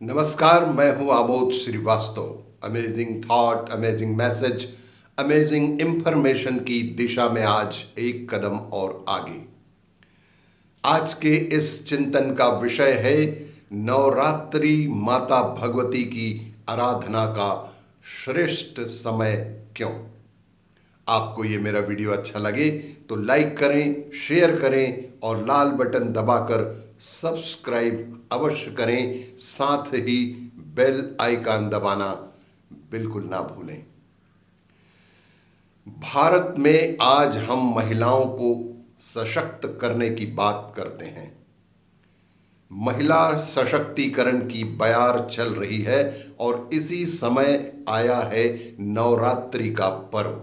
नमस्कार, मैं हूं Amod Shrivastava. Amazing thought, amazing message, amazing information की दिशा में आज एक कदम और आगे। आज के इस चिंतन का विषय है नवरात्रि माता भगवती की आराधना का श्रेष्ठ समय क्यों। आपको ये मेरा वीडियो अच्छा लगे तो लाइक करें, शेयर करें और लाल बटन दबाकर सब्सक्राइब अवश्य करें। साथ ही बेल आइकन दबाना बिल्कुल ना भूलें। भारत में आज हम महिलाओं को सशक्त करने की बात करते हैं। महिला सशक्तिकरण की बयार चल रही है और इसी समय आया है नवरात्रि का पर्व।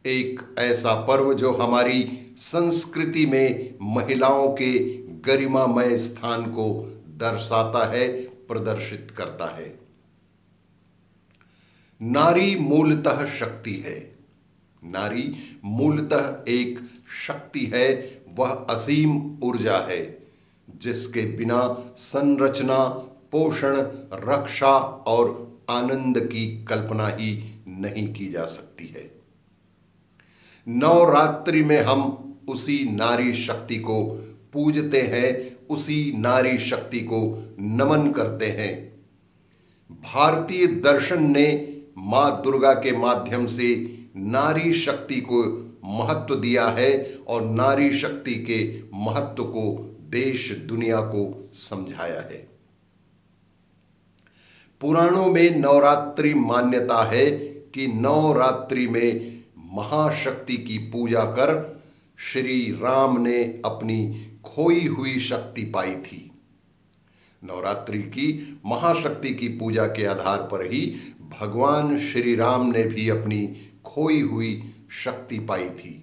एक ऐसा पर्व जो हमारी संस्कृति में महिलाओं के गरिमामय स्थान को दर्शाता है, प्रदर्शित करता है। नारी मूलतः शक्ति है। नारी मूलतः एक शक्ति है। वह असीम ऊर्जा है जिसके बिना संरचना, पोषण, रक्षा और आनंद की कल्पना ही नहीं की जा सकती है। नवरात्रि में हम उसी नारी शक्ति को पूजते हैं, उसी नारी शक्ति को नमन करते हैं। भारतीय दर्शन ने मां दुर्गा के माध्यम से नारी शक्ति को महत्व दिया है और नारी शक्ति के महत्व को देश दुनिया को समझाया है। पुराणों में नवरात्रि मान्यता है कि नवरात्रि में महाशक्ति की पूजा कर श्री राम ने अपनी खोई हुई शक्ति पाई थी। नवरात्रि की महाशक्ति की पूजा के आधार पर ही भगवान श्री राम ने भी अपनी खोई हुई शक्ति पाई थी।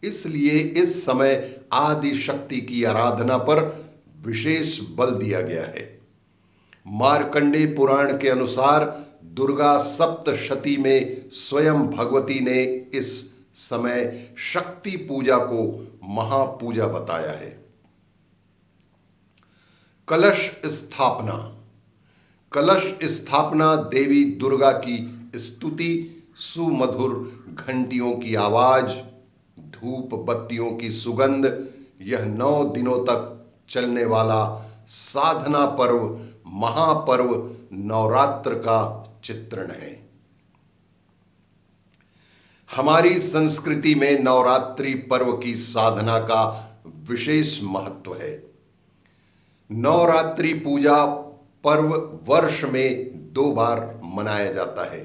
इसलिए इस समय आदि शक्ति की आराधना पर विशेष बल दिया गया है। मार्कंडेय पुराण के अनुसार दुर्गा सप्तशती में स्वयं भगवती ने इस समय शक्ति पूजा को महापूजा बताया है। कलश स्थापना। कलश स्थापना देवी दुर्गा की स्तुति, सुमधुर घंटियों की आवाज, धूप बत्तियों की सुगंध, यह 9 दिनों तक चलने वाला साधना पर्व, महापर्व नवरात्र का चित्रण है। हमारी संस्कृति में नवरात्रि पर्व की साधना का विशेष महत्व है। नवरात्रि पूजा पर्व वर्ष में 2 बार मनाया जाता है,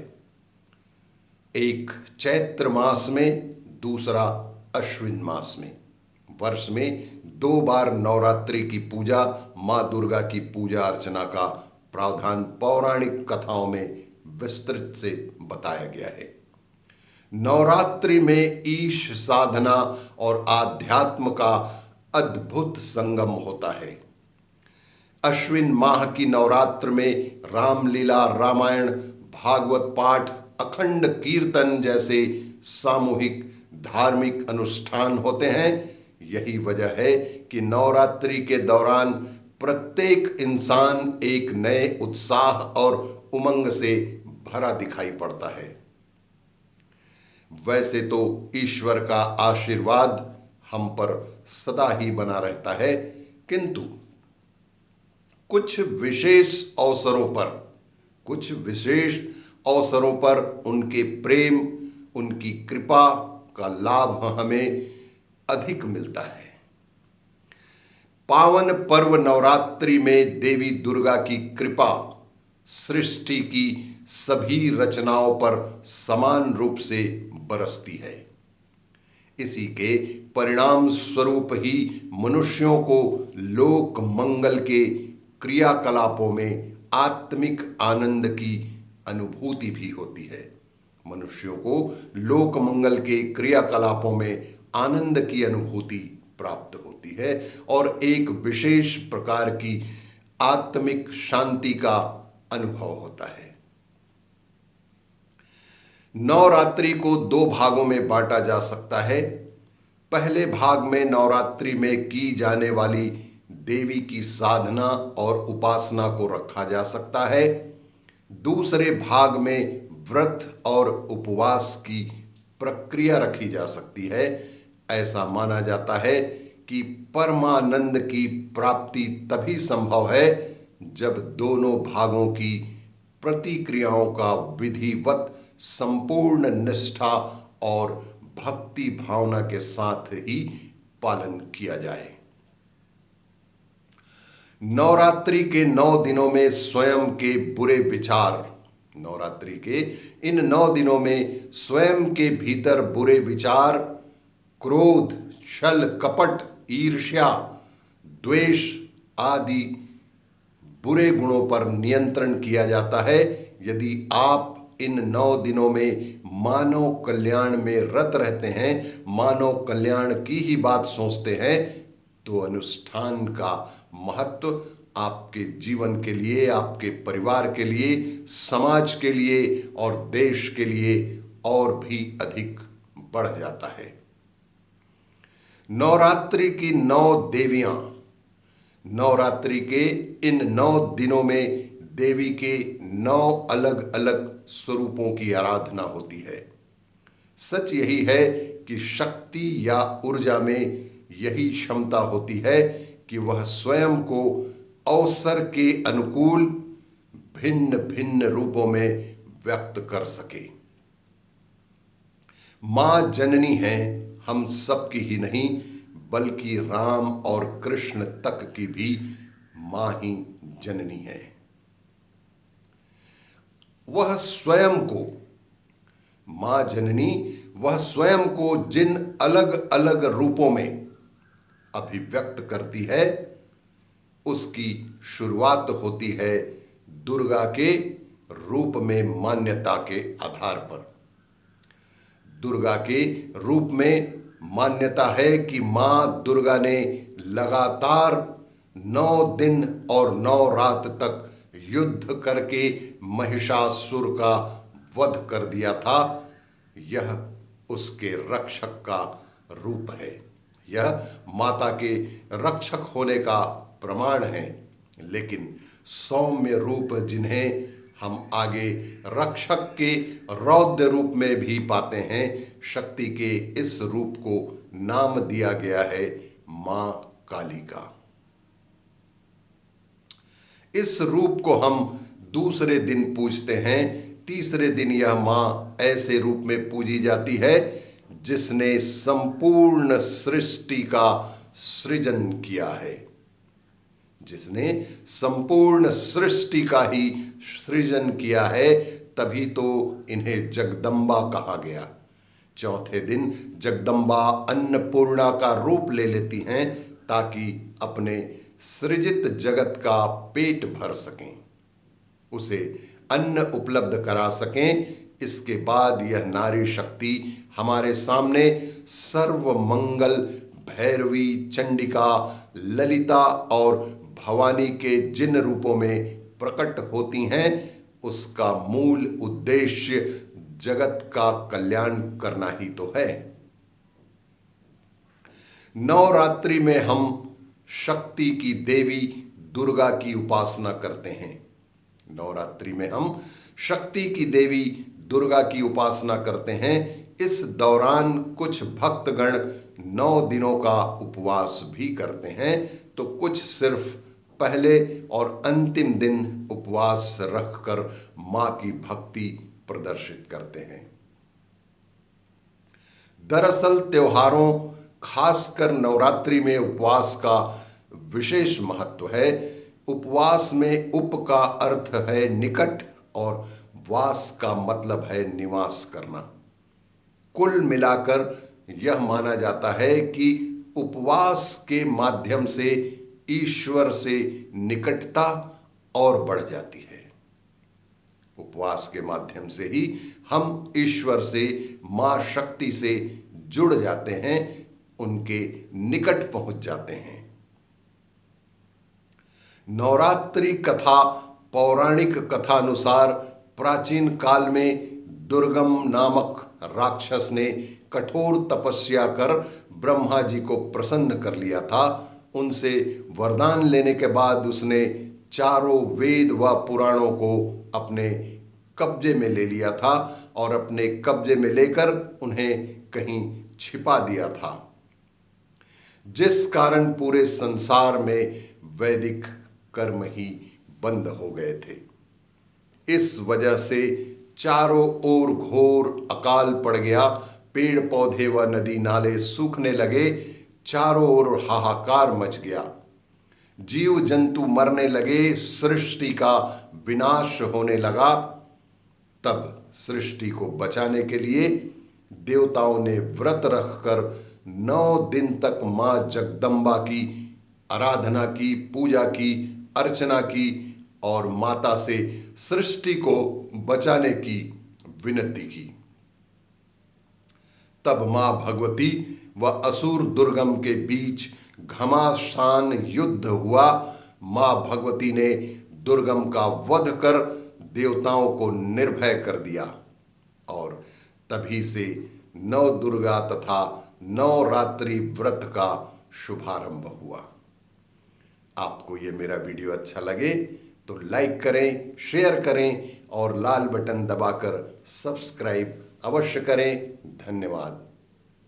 एक चैत्र मास में, दूसरा अश्विन मास में। वर्ष में 2 बार नवरात्रि की पूजा, मां दुर्गा की पूजा अर्चना का प्रावधान पौराणिक कथाओं में विस्तृत से बताया गया है। नवरात्रि में ईश साधना और आध्यात्म का अद्भुत संगम होता है। अश्विन माह की नवरात्र में रामलीला, रामायण, भागवत पाठ, अखंड कीर्तन जैसे सामूहिक धार्मिक अनुष्ठान होते हैं। यही वजह है कि नवरात्रि के दौरान प्रत्येक इंसान एक नए उत्साह और उमंग से भरा दिखाई पड़ता है। वैसे तो ईश्वर का आशीर्वाद हम पर सदा ही बना रहता है, किंतु कुछ विशेष अवसरों पर उनके प्रेम, उनकी कृपा का लाभ हमें अधिक मिलता है। पावन पर्व नवरात्रि में देवी दुर्गा की कृपा सृष्टि की सभी रचनाओं पर समान रूप से बरसती है। इसी के परिणाम स्वरूप ही मनुष्यों को लोक मंगल के क्रियाकलापों में आत्मिक आनंद की अनुभूति भी होती है। मनुष्यों को लोक मंगल के क्रियाकलापों में आनंद की अनुभूति प्राप्त होती है और एक विशेष प्रकार की आत्मिक शांति का अनुभव होता है। नवरात्रि को 2 भागों में बांटा जा सकता है। पहले भाग में नवरात्रि में की जाने वाली देवी की साधना और उपासना को रखा जा सकता है। दूसरे भाग में व्रत और उपवास की प्रक्रिया रखी जा सकती है। ऐसा माना जाता है कि परमानंद की प्राप्ति तभी संभव है जब दोनों भागों की प्रतिक्रियाओं का विधिवत संपूर्ण निष्ठा और भक्ति भावना के साथ ही पालन किया जाए। नवरात्रि के 9 दिनों में स्वयं के बुरे विचार, नवरात्रि के इन 9 दिनों में स्वयं के भीतर बुरे विचार, क्रोध, छल, कपट, ईर्ष्या, द्वेष आदि बुरे गुणों पर नियंत्रण किया जाता है। यदि आप इन 9 दिनों में मानव कल्याण में रत रहते हैं, मानव कल्याण की ही बात सोचते हैं, तो अनुष्ठान का महत्व आपके जीवन के लिए, आपके परिवार के लिए, समाज के लिए और देश के लिए और भी अधिक बढ़ जाता है। नवरात्रि की 9 देवियां, नवरात्रि के इन 9 दिनों में देवी के 9 अलग अलग स्वरूपों की आराधना होती है। सच यही है कि शक्ति या ऊर्जा में यही क्षमता होती है कि वह स्वयं को अवसर के अनुकूल भिन्न भिन्न रूपों में व्यक्त कर सके। मां जननी है हम सब की ही नहीं, बल्कि राम और कृष्ण तक की भी मां ही जननी है। वह स्वयं को, मां जननी वह स्वयं को जिन अलग अलग रूपों में अभिव्यक्त करती है, उसकी शुरुआत होती है दुर्गा के रूप में मान्यता के आधार पर। दुर्गा के रूप में मान्यता है कि मां दुर्गा ने लगातार 9 दिन और 9 रात तक युद्ध करके महिषासुर का वध कर दिया था। यह उसके रक्षक का रूप है, यह माता के रक्षक होने का प्रमाण है। लेकिन सौम्य रूप जिन्हें हम आगे रक्षक के रौद्र रूप में भी पाते हैं, शक्ति के इस रूप को नाम दिया गया है मां काली का। इस रूप को हम दूसरे दिन पूजते हैं। तीसरे दिन यह मां ऐसे रूप में पूजी जाती है जिसने संपूर्ण सृष्टि का सृजन किया है, जिसने संपूर्ण सृष्टि का ही सृजन किया है, तभी तो इन्हें जगदम्बा कहा गया। चौथे दिन जगदम्बा अन्नपूर्णा का रूप ले लेती हैं ताकि अपने सृजित जगत का पेट भर सकें, उसे अन्न उपलब्ध करा सकें। इसके बाद यह नारी शक्ति हमारे सामने सर्व मंगल, भैरवी, चंडिका, ललिता और भवानी के जिन रूपों में प्रकट होती हैं, उसका मूल उद्देश्य जगत का कल्याण करना ही तो है। नवरात्रि में हम शक्ति की देवी दुर्गा की उपासना करते हैं। नवरात्रि में हम शक्ति की देवी दुर्गा की उपासना करते हैं। इस दौरान कुछ भक्तगण 9 दिनों का उपवास भी करते हैं, तो कुछ सिर्फ पहले और अंतिम दिन उपवास रखकर मां की भक्ति प्रदर्शित करते हैं। दरअसल त्योहारों, खासकर नवरात्रि में उपवास का विशेष महत्व है। उपवास में उप का अर्थ है निकट और वास का मतलब है निवास करना। कुल मिलाकर यह माना जाता है कि उपवास के माध्यम से ईश्वर से निकटता और बढ़ जाती है। उपवास के माध्यम से ही हम ईश्वर से, मां शक्ति से जुड़ जाते हैं, उनके निकट पहुंच जाते हैं। नवरात्रि कथा पौराणिक कथानुसार प्राचीन काल में दुर्गम नामक राक्षस ने कठोर तपस्या कर ब्रह्मा जी को प्रसन्न कर लिया था उनसे वरदान लेने के बाद उसने चारों वेद व पुराणों को अपने कब्जे में ले लिया था और अपने कब्जे में लेकर उन्हें कहीं छिपा दिया था, जिस कारण पूरे संसार में वैदिक कर्म ही बंद हो गए थे। इस वजह से चारों ओर घोर अकाल पड़ गया, पेड़ पौधे व नदी नाले सूखने लगे, चारों ओर हाहाकार मच गया, जीव जंतु मरने लगे, सृष्टि का विनाश होने लगा। तब सृष्टि को बचाने के लिए देवताओं ने व्रत रखकर 9 दिन तक मां जगदम्बा की आराधना की, पूजा की, अर्चना की और माता से सृष्टि को बचाने की विनती की। तब मां भगवती व असुर दुर्गम के बीच घमासान युद्ध हुआ। मां भगवती ने दुर्गम का वध कर देवताओं को निर्भय कर दिया और तभी से 9 दुर्गा तथा 9 रात्रि व्रत का शुभारंभ हुआ। आपको ये मेरा वीडियो अच्छा लगे तो लाइक करें, शेयर करें और लाल बटन दबाकर सब्सक्राइब अवश्य करें। धन्यवाद।